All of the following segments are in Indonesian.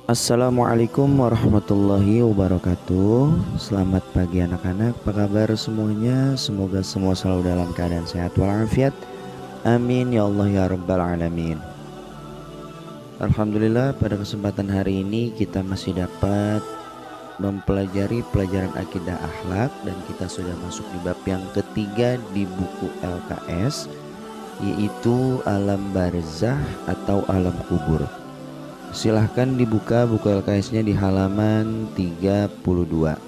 Assalamualaikum warahmatullahi wabarakatuh. Selamat pagi anak-anak, apa kabar semuanya? Semoga semua selalu dalam keadaan sehat walafiat. Amin ya Allah ya rabbal alamin. Alhamdulillah, pada kesempatan hari ini kita masih dapat mempelajari pelajaran akidah akhlak, dan kita sudah masuk di bab yang ketiga di buku LKS, yaitu alam barzah atau alam kubur. Silahkan dibuka buku LKS-nya di halaman 32.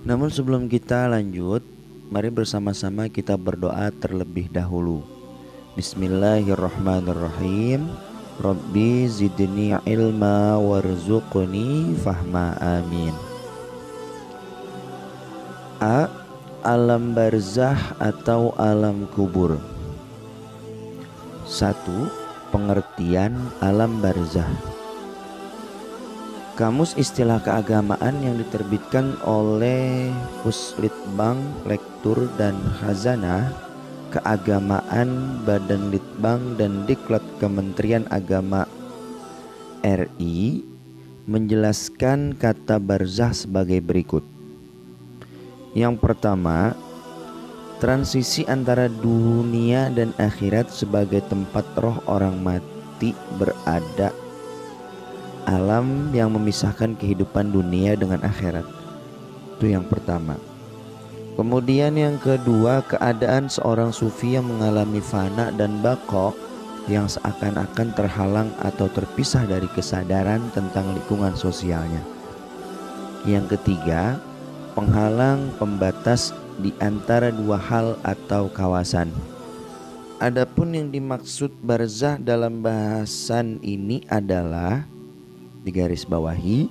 Namun sebelum kita lanjut, mari bersama-sama kita berdoa terlebih dahulu. Bismillahirrahmanirrahim. Rabbi zidni ilma warzuqni fahma, amin. A. Alam barzah atau alam kubur. 1. Pengertian alam barzah. Kamus Istilah Keagamaan yang diterbitkan oleh Puslitbang Lektur dan Khazanah Keagamaan Badan Litbang dan Diklat Kementerian Agama RI menjelaskan kata barzah sebagai berikut. Yang pertama, transisi antara dunia dan akhirat sebagai tempat roh orang mati berada, alam yang memisahkan kehidupan dunia dengan akhirat. Itu yang pertama. Kemudian yang kedua, keadaan seorang sufi yang mengalami fana dan baqo, yang seakan-akan terhalang atau terpisah dari kesadaran tentang lingkungan sosialnya. Yang ketiga, penghalang pembatas di antara dua hal atau kawasan. Adapun yang dimaksud barzah dalam bahasan ini adalah, digarisbawahi,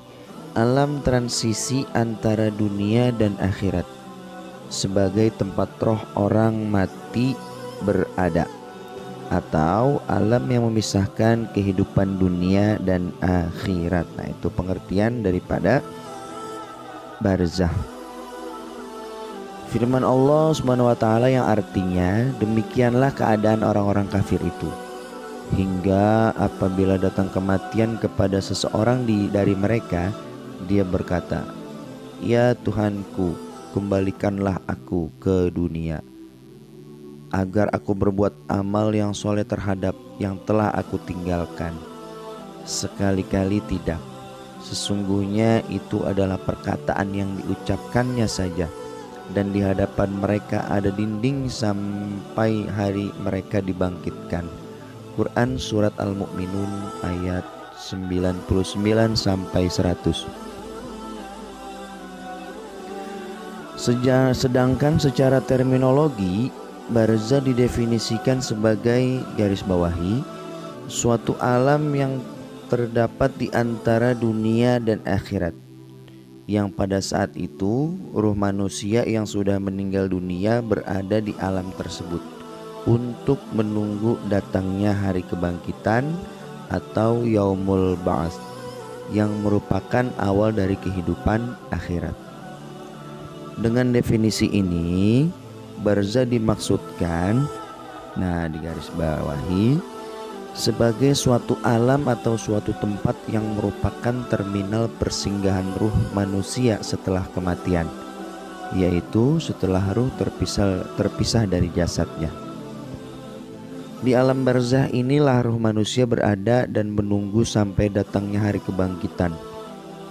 alam transisi antara dunia dan akhirat sebagai tempat roh orang mati berada, atau alam yang memisahkan kehidupan dunia dan akhirat. Nah, itu pengertian daripada barzah. Firman Allah Subhanahu wa taala yang artinya, demikianlah keadaan orang-orang kafir itu, hingga apabila datang kematian kepada seseorang dari mereka, dia berkata, "Ya Tuhanku, kembalikanlah aku ke dunia, agar aku berbuat amal yang soleh terhadap yang telah aku tinggalkan." Sekali-kali tidak. Sesungguhnya itu adalah perkataan yang diucapkannya saja, dan di hadapan mereka ada dinding sampai hari mereka dibangkitkan. Quran Surat Al-Mu'minun ayat 99 sampai 100. Sedangkan secara terminologi, barzah didefinisikan sebagai, garis bawahi, suatu alam yang terdapat di antara dunia dan akhirat, yang pada saat itu ruh manusia yang sudah meninggal dunia berada di alam tersebut untuk menunggu datangnya hari kebangkitan atau yaumul ba'ats, yang merupakan awal dari kehidupan akhirat. Dengan definisi ini, barzah dimaksudkan, digarisbawahi, sebagai suatu alam atau suatu tempat yang merupakan terminal persinggahan ruh manusia setelah kematian, yaitu setelah ruh terpisah dari jasadnya. Di alam barzah inilah ruh manusia berada dan menunggu sampai datangnya hari kebangkitan,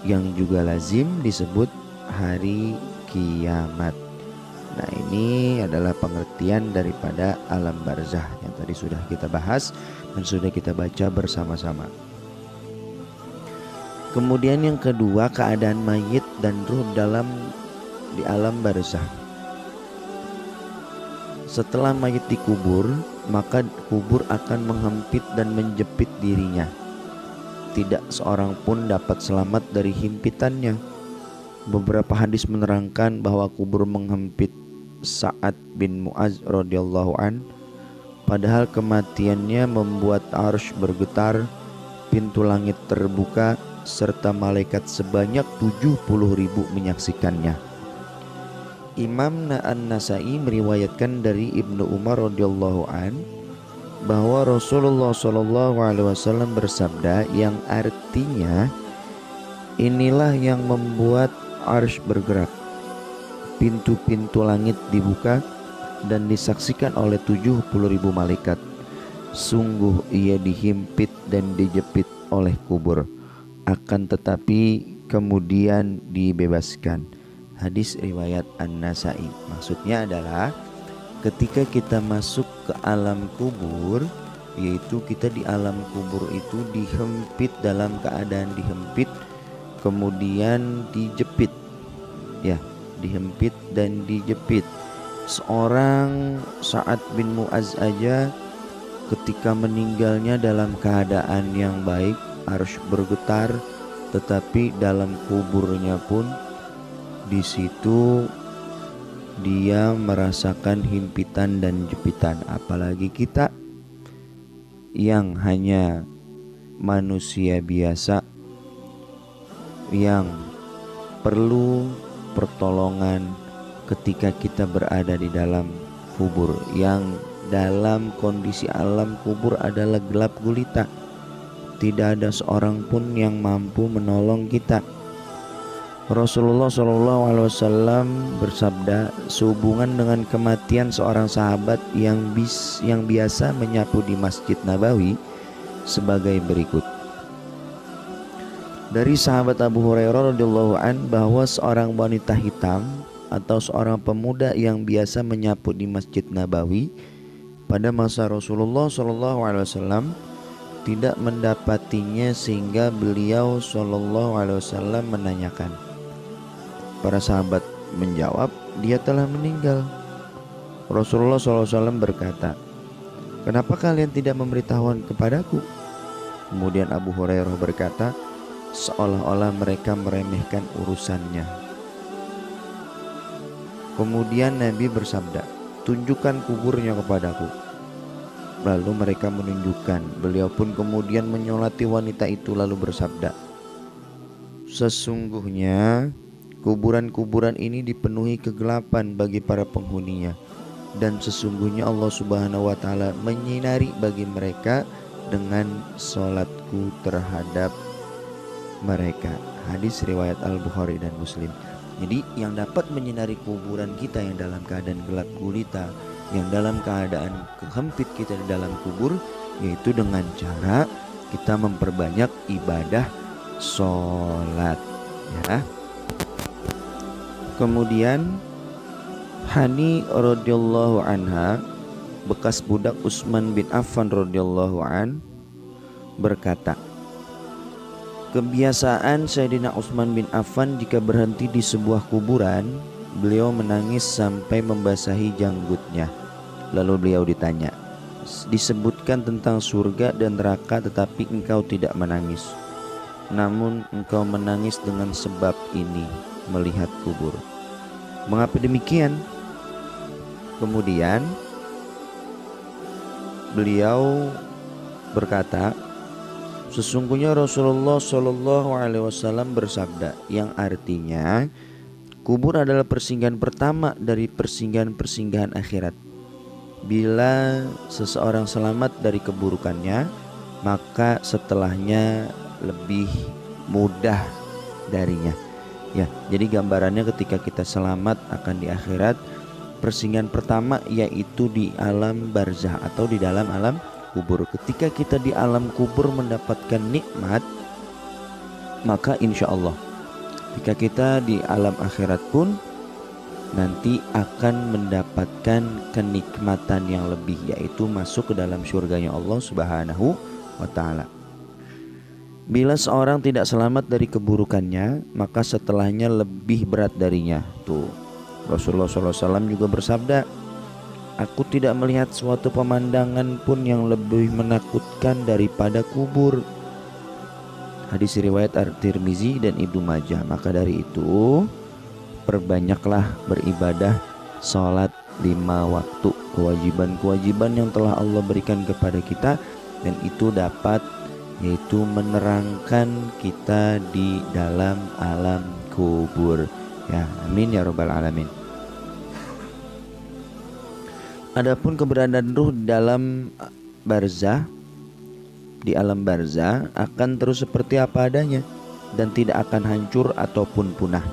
yang juga lazim disebut hari kiamat. Nah, ini adalah pengertian daripada alam barzah yang tadi sudah kita bahas dan sudah kita baca bersama-sama. Kemudian yang kedua, keadaan mayit dan ruh di alam barzah. Setelah mayit dikubur, maka kubur akan menghempit dan menjepit dirinya. Tidak seorang pun dapat selamat dari himpitannya. Beberapa hadis menerangkan bahwa kubur menghempit Sa'ad bin Mu'adz radhiyallahu an, padahal kematiannya membuat arsy bergetar, pintu langit terbuka, serta malaikat sebanyak 70.000 menyaksikannya. Imam An-Nasai meriwayatkan dari Ibnu Umar radhiyallahu an bahwa Rasulullah SAW bersabda yang artinya, inilah yang membuat arsy bergerak, pintu-pintu langit dibuka dan disaksikan oleh 70.000 malaikat. Sungguh ia dihimpit dan dijepit oleh kubur, akan tetapi kemudian dibebaskan. Hadis riwayat An-Nasai. Maksudnya adalah ketika kita masuk ke alam kubur, yaitu kita di alam kubur itu dihempit, dalam keadaan dihempit kemudian dijepit, ya, dihempit dan dijepit. Seorang Sa'ad bin Mu'adz aja ketika meninggalnya dalam keadaan yang baik, arsy bergetar, tetapi dalam kuburnya pun di situ dia merasakan himpitan dan jepitan. Apalagi kita yang hanya manusia biasa yang perlu pertolongan ketika kita berada di dalam kubur, yang dalam kondisi alam kubur adalah gelap gulita. Tidak ada seorang pun yang mampu menolong kita. Rasulullah SAW bersabda sehubungan dengan kematian seorang sahabat yang biasa menyapu di Masjid Nabawi sebagai berikut. Dari sahabat Abu Hurairah radhiyallahu an bahwa seorang wanita hitam atau seorang pemuda yang biasa menyapu di Masjid Nabawi pada masa Rasulullah SAW tidak mendapatinya, sehingga beliau SAW menanyakan. Para sahabat menjawab, dia telah meninggal. Rasulullah SAW berkata, kenapa kalian tidak memberitahuan kepadaku? Kemudian Abu Hurairah berkata, seolah-olah mereka meremehkan urusannya. Kemudian Nabi bersabda, tunjukkan kuburnya kepadaku. Lalu mereka menunjukkan. Beliau pun kemudian menyolati wanita itu lalu bersabda, sesungguhnya kuburan-kuburan ini dipenuhi kegelapan bagi para penghuninya, dan sesungguhnya Allah Subhanahu wa Ta'ala menyinari bagi mereka dengan sholatku terhadap mereka. Hadis riwayat Al-Bukhari dan Muslim. Jadi yang dapat menyinari kuburan kita yang dalam keadaan gelap gulita, yang dalam keadaan kehempit kita di dalam kubur, yaitu dengan cara kita memperbanyak ibadah sholat, ya. Kemudian Hani radhiyallahu anha, bekas budak Utsman bin Affan radhiyallahu an, berkata, kebiasaan Sayyidina Utsman bin Affan jika berhenti di sebuah kuburan, beliau menangis sampai membasahi janggutnya. Lalu beliau ditanya, disebutkan tentang surga dan neraka tetapi engkau tidak menangis, namun engkau menangis dengan sebab ini, melihat kubur. Mengapa demikian? Kemudian beliau berkata, sesungguhnya Rasulullah SAW bersabda, yang artinya kubur adalah persinggahan pertama dari persinggahan-persinggahan akhirat. Bila seseorang selamat dari keburukannya, maka setelahnya lebih mudah darinya. Ya, jadi gambarannya ketika kita selamat akan di akhirat, persinggahan pertama yaitu di alam barzah atau di dalam alam kubur. Ketika kita di alam kubur mendapatkan nikmat, maka insya Allah jika kita di alam akhirat pun nanti akan mendapatkan kenikmatan yang lebih, yaitu masuk ke dalam surganya Allah Subhanahu wa Ta'ala. Bila seorang tidak selamat dari keburukannya, maka setelahnya lebih berat darinya. Tuh, Rasulullah SAW juga bersabda, aku tidak melihat suatu pemandangan pun yang lebih menakutkan daripada kubur. Hadis riwayat At-Tirmizi dan Ibnu Majah. Maka dari itu, perbanyaklah beribadah sholat 5 waktu, kewajiban-kewajiban yang telah Allah berikan kepada kita, dan itu dapat yaitu menerangkan kita di dalam alam kubur. Ya, amin ya rabbal alamin. Adapun keberadaan ruh dalam barzah, di alam barzah akan terus seperti apa adanya dan tidak akan hancur ataupun punah.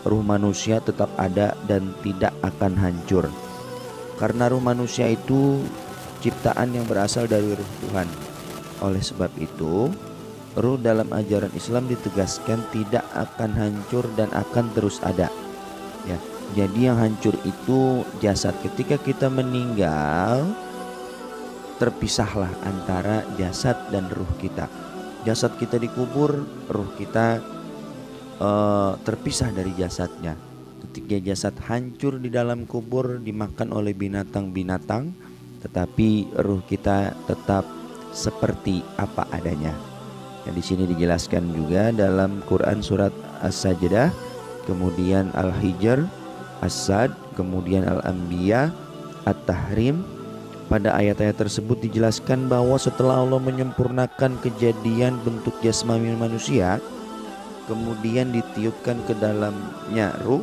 Ruh manusia tetap ada dan tidak akan hancur. Karena ruh manusia itu ciptaan yang berasal dari ruh Tuhan. Oleh sebab itu, ruh dalam ajaran Islam ditegaskan tidak akan hancur dan akan terus ada. Ya, jadi yang hancur itu jasad. Ketika kita meninggal, terpisahlah antara jasad dan ruh kita. Jasad kita dikubur, ruh kita terpisah dari jasadnya. Ketika jasad hancur di dalam kubur dimakan oleh binatang-binatang, tetapi ruh kita tetap seperti apa adanya. Nah, di sini dijelaskan juga dalam Quran surat As-Sajdah, kemudian Al-Hijr, As-Sad, kemudian Al-Anbiya, At-Tahrim. Pada ayat-ayat tersebut dijelaskan bahwa setelah Allah menyempurnakan kejadian bentuk jasmani manusia, kemudian ditiupkan ke dalamnya ruh.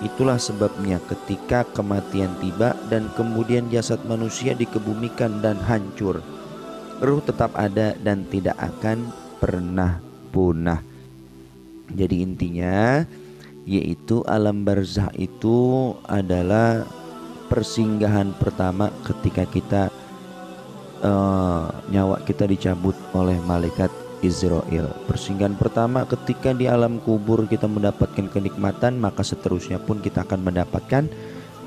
Itulah sebabnya ketika kematian tiba dan kemudian jasad manusia dikebumikan dan hancur, ruh tetap ada dan tidak akan pernah punah. Jadi intinya yaitu alam barzah itu adalah persinggahan pertama ketika kita nyawa kita dicabut oleh malaikat Israel. Persinggahan pertama ketika di alam kubur kita mendapatkan kenikmatan, maka seterusnya pun kita akan mendapatkan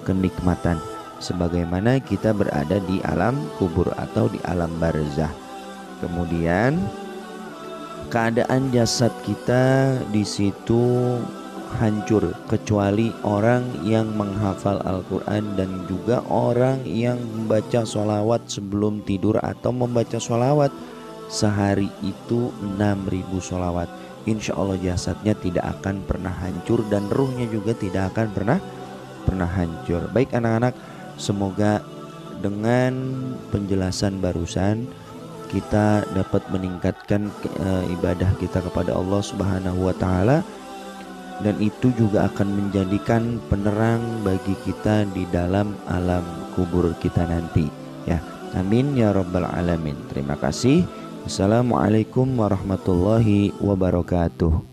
kenikmatan sebagaimana kita berada di alam kubur atau di alam barzah. Kemudian keadaan jasad kita di situ hancur kecuali orang yang menghafal Al-Quran dan juga orang yang membaca sholawat sebelum tidur atau membaca sholawat sehari itu 6.000 sholawat. Insya Allah jasadnya tidak akan pernah hancur dan ruhnya juga tidak akan pernah hancur. Baik anak-anak, semoga dengan penjelasan barusan kita dapat meningkatkan ibadah kita kepada Allah Subhanahu wa Ta'ala, dan itu juga akan menjadikan penerang bagi kita di dalam alam kubur kita nanti, ya. Amin ya rabbal alamin. Terima kasih. Assalamualaikum warahmatullahi wabarakatuh.